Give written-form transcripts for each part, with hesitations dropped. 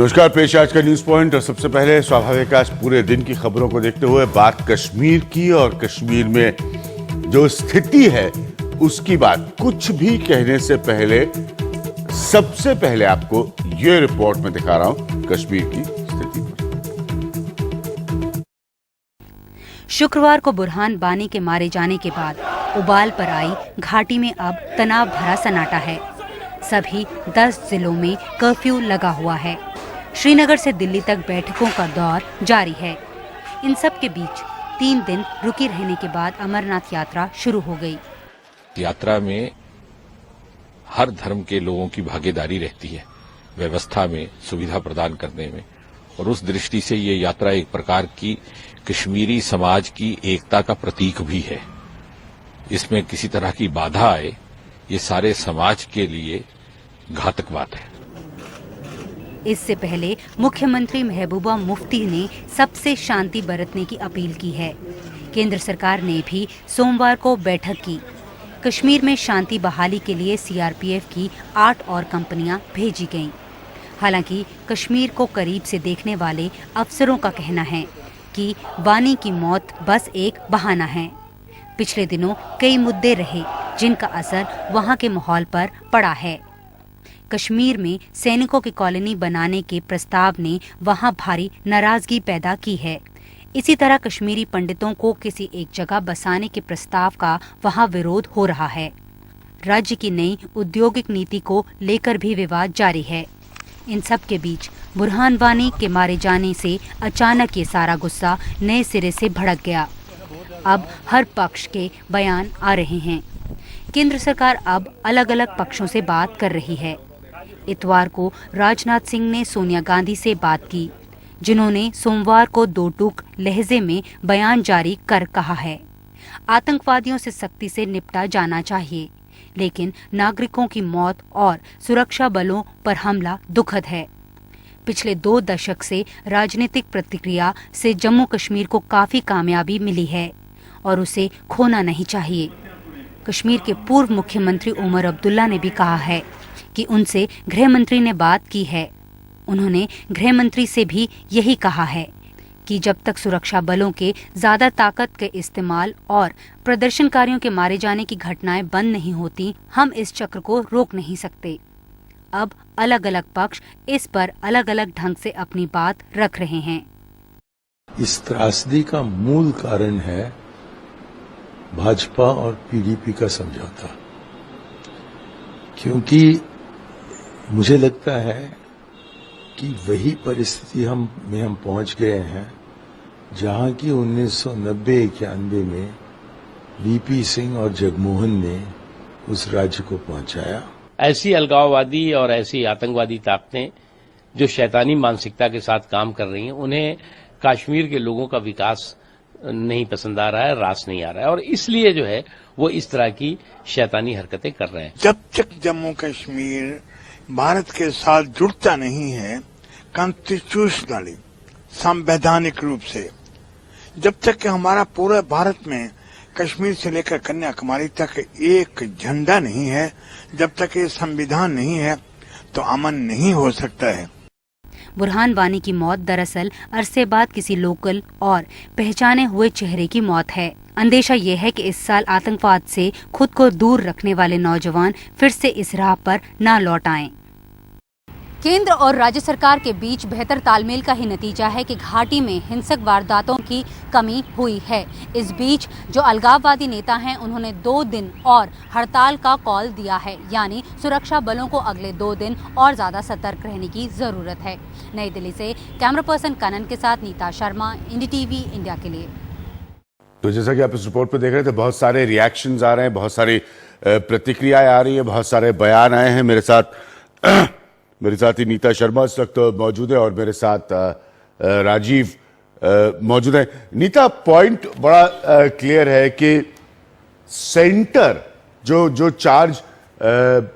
नमस्कार, पेश आज का न्यूज पॉइंट। और सबसे पहले स्वाभाविक आज पूरे दिन की खबरों को देखते हुए बात कश्मीर की और कश्मीर में जो स्थिति है उसकी बात। कुछ भी कहने से पहले सबसे पहले आपको ये रिपोर्ट में दिखा रहा हूं कश्मीर की स्थिति पर। शुक्रवार को बुरहान वानी के मारे जाने के बाद उबाल पर आई घाटी में अब तनाव भरा सन्नाटा है। सभी 10 जिलों में कर्फ्यू लगा हुआ है। श्रीनगर से दिल्ली तक बैठकों का दौर जारी है। इन सब के बीच 3 दिन रुकी रहने के बाद अमरनाथ यात्रा शुरू हो गई। यात्रा में हर धर्म के लोगों की भागीदारी रहती है, व्यवस्था में, सुविधा प्रदान करने में, और उस दृष्टि से ये यात्रा एक प्रकार की कश्मीरी समाज की एकता का प्रतीक भी है। इसमें किसी तरह की बाधा आए, ये सारे समाज के लिए घातक बात है। इससे पहले मुख्यमंत्री महबूबा मुफ्ती ने सबसे शांति बरतने की अपील की है। केंद्र सरकार ने भी सोमवार को बैठक की। कश्मीर में शांति बहाली के लिए सीआरपीएफ की 8 और कंपनियां भेजी गईं। हालांकि कश्मीर को करीब से देखने वाले अफसरों का कहना है कि वानी की मौत बस एक बहाना है। पिछले दिनों कई मुद्दे रहे जिनका असर वहां के माहौल पर पड़ा है। कश्मीर में सैनिकों की कॉलोनी बनाने के प्रस्ताव ने वहां भारी नाराजगी पैदा की है। इसी तरह कश्मीरी पंडितों को किसी एक जगह बसाने के प्रस्ताव का वहां विरोध हो रहा है। राज्य की नई औद्योगिक नीति को लेकर भी विवाद जारी है। इन सब के बीच बुरहान वानी के मारे जाने से अचानक ये सारा गुस्सा नए सिरे से भड़क गया। अब हर पक्ष के बयान आ रहे हैं। केंद्र सरकार अब अलग अलग पक्षों से बात कर रही है। इतवार को राजनाथ सिंह ने सोनिया गांधी से बात की, जिन्होंने सोमवार को 2 टूक लहजे में बयान जारी कर कहा है, आतंकवादियों से सख्ती से निपटा जाना चाहिए, लेकिन नागरिकों की मौत और सुरक्षा बलों पर हमला दुखद है। पिछले 2 दशक से राजनीतिक प्रतिक्रिया से जम्मू कश्मीर को काफी कामयाबी मिली है और उसे खोना नहीं चाहिए। कश्मीर के पूर्व मुख्यमंत्री उमर अब्दुल्ला ने भी कहा है कि उनसे गृह मंत्री ने बात की है। उन्होंने गृह मंत्री से भी यही कहा है कि जब तक सुरक्षा बलों के ज्यादा ताकत के इस्तेमाल और प्रदर्शनकारियों के मारे जाने की घटनाएं बंद नहीं होती, हम इस चक्र को रोक नहीं सकते। अब अलग अलग पक्ष इस पर अलग अलग ढंग से अपनी बात रख रहे हैं। इस त्रासदी का मूल कारण है भाजपा और पीडीपी का समझौता, क्योंकि मुझे लगता है कि वही परिस्थिति हम पहुंच गए हैं जहां की 1990-91 में वीपी सिंह और जगमोहन ने उस राज्य को पहुंचाया। ऐसी अलगाववादी और ऐसी आतंकवादी ताकतें जो शैतानी मानसिकता के साथ काम कर रही हैं, उन्हें कश्मीर के लोगों का विकास नहीं पसंद आ रहा है, रास नहीं आ रहा है, और इसलिए जो है वो इस तरह की शैतानी हरकतें कर रहे हैं। जब तक जम्मू कश्मीर भारत के साथ जुड़ता नहीं है कॉन्स्टिट्यूशनली, संवैधानिक रूप से, जब तक कि हमारा पूरा भारत में कश्मीर से लेकर कन्याकुमारी तक एक झंडा नहीं है, जब तक ये संविधान नहीं है, तो अमन नहीं हो सकता है। बुरहान वानी की मौत दरअसल अरसे बाद किसी लोकल और पहचाने हुए चेहरे की मौत है। अंदेशा ये है कि इस साल आतंकवाद से खुद को दूर रखने वाले नौजवान फिर से इस राह पर न लौट आएं। केंद्र और राज्य सरकार के बीच बेहतर तालमेल का ही नतीजा है कि घाटी में हिंसक वारदातों की कमी हुई है। इस बीच जो अलगाववादी नेता हैं, उन्होंने 2 दिन और हड़ताल का कॉल दिया है, यानी सुरक्षा बलों को अगले 2 दिन और ज्यादा सतर्क रहने की जरूरत है। नई दिल्ली से कैमरा पर्सन कनन के साथ नीता शर्मा, NDTV इंडिया के लिए। तो जैसा कि आप इस रिपोर्ट पे देख रहे थे, बहुत सारे रिएक्शंस आ रहे हैं, बहुत सारी प्रतिक्रियाएं आ रही है, बहुत सारे बयान आए हैं। मेरे साथ ही नीता शर्मा इस वक्त मौजूद है और मेरे साथ राजीव मौजूद है। नीता, पॉइंट बड़ा क्लियर है कि सेंटर जो चार्ज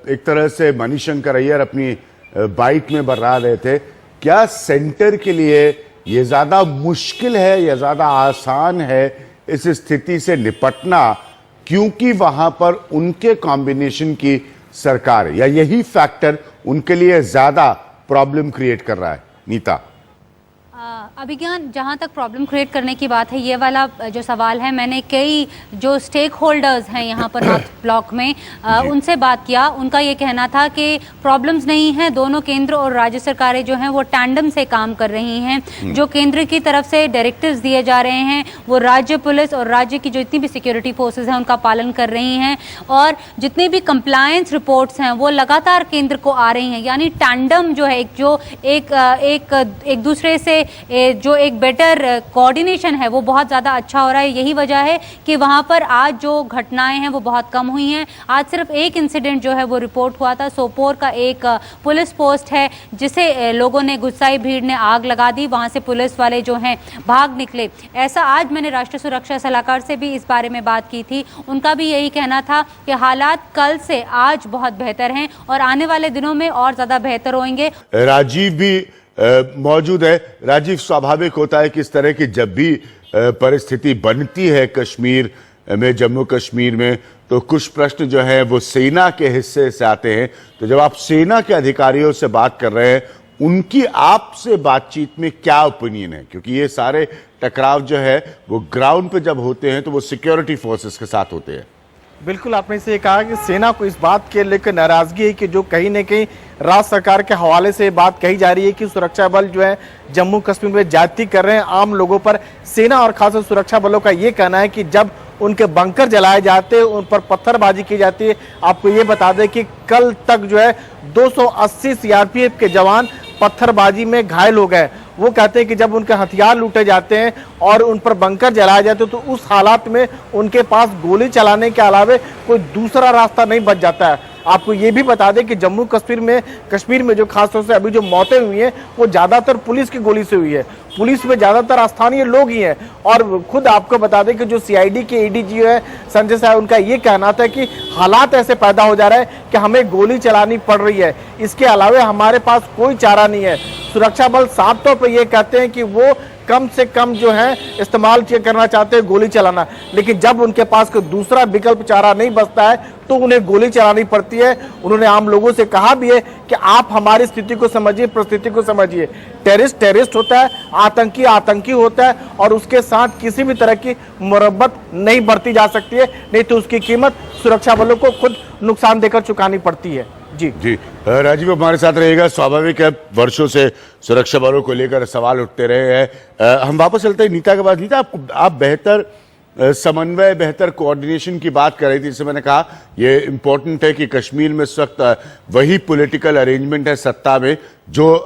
एक तरह से मणिशंकर अय्यर अपनी बाइट में बरहा रहे थे, क्या सेंटर के लिए ये ज्यादा मुश्किल है या ज्यादा आसान है इस स्थिति से निपटना, क्योंकि वहां पर उनके कॉम्बिनेशन की सरकार है, या यही फैक्टर उनके लिए ज्यादा प्रॉब्लम क्रिएट कर रहा है? नीता? अभिज्ञान, जहाँ तक प्रॉब्लम क्रिएट करने की बात है, ये वाला जो सवाल है, मैंने कई जो स्टेक होल्डर्स हैं यहाँ पर नॉर्थ ब्लॉक में उनसे बात किया। उनका ये कहना था कि प्रॉब्लम्स नहीं हैं, दोनों केंद्र और राज्य सरकारें जो हैं वो टैंडम से काम कर रही हैं। जो केंद्र की तरफ से डायरेक्टिव्स दिए जा रहे हैं वो राज्य पुलिस और राज्य की जो जितनी भी सिक्योरिटी फोर्सेज हैं उनका पालन कर रही हैं, और जितनी भी कंप्लायंस रिपोर्ट्स हैं वो लगातार केंद्र को आ रही हैं। यानी टैंडम जो है, एक दूसरे से जो एक बेटर कोऑर्डिनेशन है वो बहुत ज़्यादा अच्छा हो रहा है। यही वजह है कि वहाँ पर आज जो घटनाएं हैं वो बहुत कम हुई हैं। आज सिर्फ एक इंसिडेंट जो है वो रिपोर्ट हुआ था। सोपोर का एक पुलिस पोस्ट है जिसे लोगों ने, गुस्साई भीड़ ने आग लगा दी, वहाँ से पुलिस वाले जो हैं भाग निकले। ऐसा आज मैंने राष्ट्रीय सुरक्षा सलाहकार से भी इस बारे में बात की थी। उनका भी यही कहना था कि हालात कल से आज बहुत बेहतर हैं और आने वाले दिनों में और ज़्यादा बेहतर होंगे। राजीव भी मौजूद है। राजीव, स्वाभाविक होता है कि इस तरह की जब भी परिस्थिति बनती है कश्मीर में, जम्मू कश्मीर में, तो कुछ प्रश्न जो है वो सेना के हिस्से से आते हैं। तो जब आप सेना के अधिकारियों से बात कर रहे हैं, उनकी आपसे बातचीत में क्या ओपिनियन है? क्योंकि ये सारे टकराव जो है वो ग्राउंड पे जब होते हैं तो वो सिक्योरिटी फोर्सेस के साथ होते हैं। बिल्कुल, आपने इसे कहा कि सेना को इस बात के लेकर नाराजगी है कि जो कहीं न कहीं राज्य सरकार के हवाले से बात कही जा रही है कि सुरक्षा बल जो है जम्मू कश्मीर में ज्यादती कर रहे हैं आम लोगों पर। सेना और खासकर सुरक्षा बलों का ये कहना है कि जब उनके बंकर जलाए जाते हैं, उन पर पत्थरबाजी की जाती है। आपको ये बता दें कि कल तक जो है 280 सीआरपीएफ के जवान पत्थरबाजी में घायल हो गए। वो कहते हैं कि जब उनके हथियार लूटे जाते हैं और उन पर बंकर जलाए जाते हैं तो उस हालात में उनके पास गोली चलाने के अलावे कोई दूसरा रास्ता नहीं बच जाता है। आपको ये भी बता दें कि जम्मू कश्मीर में जो खासतौर से अभी जो मौतें हुई हैं वो ज्यादातर पुलिस की गोली से हुई है। पुलिस में ज्यादातर स्थानीय लोग ही हैं। और खुद आपको बता दें कि जो सीआईडी के एडीजी है संजय साहब, उनका ये कहना था कि हालात ऐसे पैदा हो जा रहे हैं कि हमें गोली चलानी पड़ रही है, इसके अलावा हमारे पास कोई चारा नहीं है। सुरक्षा बल साफ तौर पर ये कहते हैं कि वो कम से कम जो है इस्तेमाल करना चाहते हैं गोली चलाना, लेकिन जब उनके पास कोई दूसरा विकल्प चारा नहीं बचता है तो उन्हें गोली चलानी पड़ती है। उन्होंने आम लोगों से कहा भी है कि आप हमारी स्थिति को समझिए, परिस्थिति को समझिए। टेररिस्ट होता है, आतंकी होता है और उसके साथ किसी भी तरह की मुरब्बत नहीं बरती जा सकती है, नहीं तो उसकी कीमत सुरक्षा बलों को खुद नुकसान देकर चुकानी पड़ती है। जी राजीव हमारे साथ रहेगा। स्वाभाविक है, वर्षों से सुरक्षा बलों को लेकर सवाल उठते रहे हैं। हम वापस चलते हैं नीता के पास। नीता, आप बेहतर समन्वय, बेहतर कोऑर्डिनेशन की बात कर रही थी। जैसे मैंने कहा, ये इंपॉर्टेंट है कि कश्मीर में इस वक्त वही पॉलिटिकल अरेंजमेंट है सत्ता में जो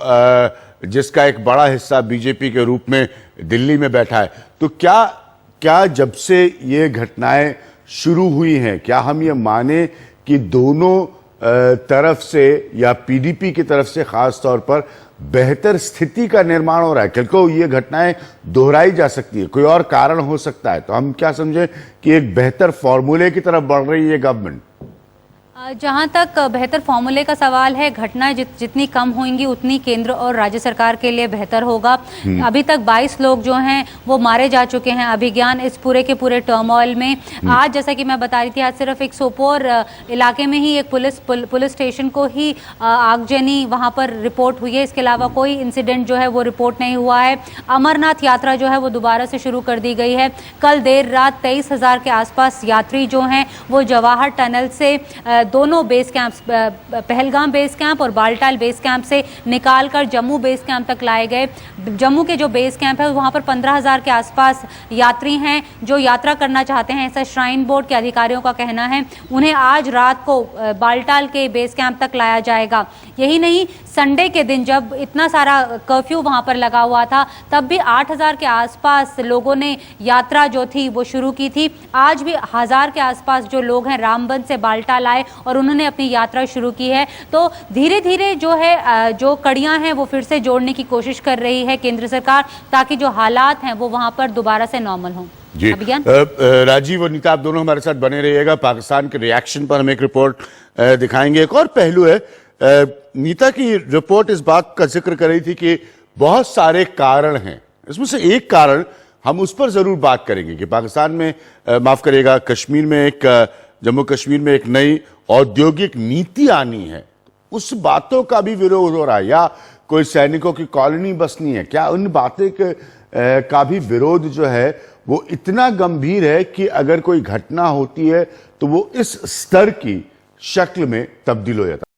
जिसका एक बड़ा हिस्सा बीजेपी के रूप में दिल्ली में बैठा है। तो क्या जब से ये घटनाएं शुरू हुई हैं, क्या हम ये माने कि दोनों तरफ से या पीडीपी की तरफ से खास तौर पर बेहतर स्थिति का निर्माण हो रहा है? कल को ये घटनाएं दोहराई जा सकती है, कोई और कारण हो सकता है, तो हम क्या समझे कि एक बेहतर फॉर्मूले की तरफ बढ़ रही है गवर्नमेंट? जहाँ तक बेहतर फॉर्मूले का सवाल है, घटनाएं जितनी कम होंगी उतनी केंद्र और राज्य सरकार के लिए बेहतर होगा। अभी तक 22 लोग जो हैं वो मारे जा चुके हैं अभिज्ञान इस पूरे के पूरे टर्मोइल में। आज जैसा कि मैं बता रही थी, आज सिर्फ एक सोपोर इलाके में ही एक पुलिस स्टेशन को ही आगजनी वहाँ पर रिपोर्ट हुई है। इसके अलावा कोई इंसिडेंट जो है वो रिपोर्ट नहीं हुआ है। अमरनाथ यात्रा जो है वो दोबारा से शुरू कर दी गई है। कल देर रात 23,000 के आसपास यात्री जो हैं वो जवाहर टनल से दोनों base camps, Pahalgam base camp और बालटाल बेस कैंप से निकालकर जम्मू बेस कैंप तक लाए गए। जम्मू के जो बेस कैंप है वहां पर 15,000 के आसपास यात्री हैं जो यात्रा करना चाहते हैं, ऐसा श्राइन बोर्ड के अधिकारियों का कहना है। उन्हें आज रात को बालटाल के बेस कैंप तक लाया जाएगा। यही नहीं, संडे के दिन जब इतना सारा कर्फ्यू वहां पर लगा हुआ था तब भी 8,000 के आसपास लोगों ने यात्रा जो थी वो शुरू की थी। आज भी 1,000 के आसपास जो लोग हैं रामबन से बालटाल आए और उन्होंने अपनी यात्रा शुरू की है। तो धीरे धीरे जो है जो कड़ियां हैं वो फिर से जोड़ने की कोशिश कर रही है केंद्र सरकार, ताकि जो हालात हैं वो वहां पर दोबारा से नॉर्मल हों। जी राजीव और नीता, आप दोनों हमारे साथ बने रहिएगा। पाकिस्तान के रिएक्शन पर हम एक रिपोर्ट दिखाएंगे। एक और पहलू है, नीता की रिपोर्ट इस बात का जिक्र कर रही थी कि बहुत सारे कारण हैं, इसमें से एक कारण हम उस पर जरूर बात करेंगे कि पाकिस्तान में माफ करिएगा कश्मीर में जम्मू कश्मीर में एक नई औद्योगिक नीति आनी है। उस बातों का भी विरोध हो रहा है, या कोई सैनिकों की कॉलोनी बसनी है? क्या उन बातें का भी विरोध जो है वो इतना गंभीर है कि अगर कोई घटना होती है तो वो इस स्तर की शक्ल में तब्दील हो जाता है?